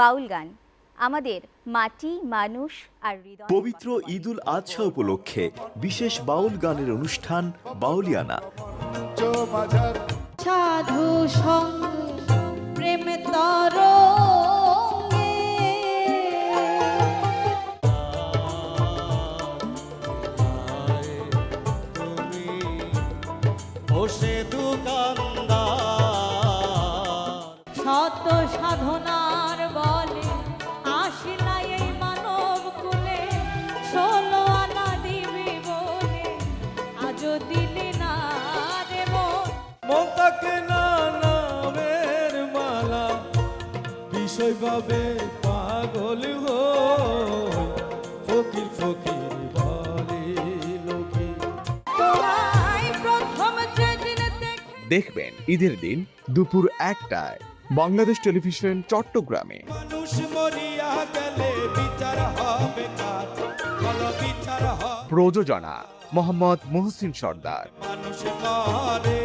বাউল গান আমাদের মাটি, মানুষ আর হৃদয়। পবিত্র ঈদুল আজহা উপলক্ষে বিশেষ বাউল গানের অনুষ্ঠান বাউলিয়ানা। সাধু সঙ্গ প্রেম তরঙ্গে বসে দোকানদার শত সাধনার বলে আসিলা এই মানব কুলে, 16 আনা দিবি বলে আজও দিলি না রে মন। মন তাকে নামের মালা বিষয় ভাবে পাগল হই, ফকির ফকির বলে লোকে। তোরাই প্রথম যেদিন দেখে দেখবেন ঈদের দিন দুপুর 1টায় বাংলাদেশ টেলিভিশন চট্টগ্রামে। মানুষ মরিয়া গেলে বিচার হবে কার, বলো বিচার হবে। প্রযোজনা মোহাম্মদ মুহসিন সর্দার। মানুষ করে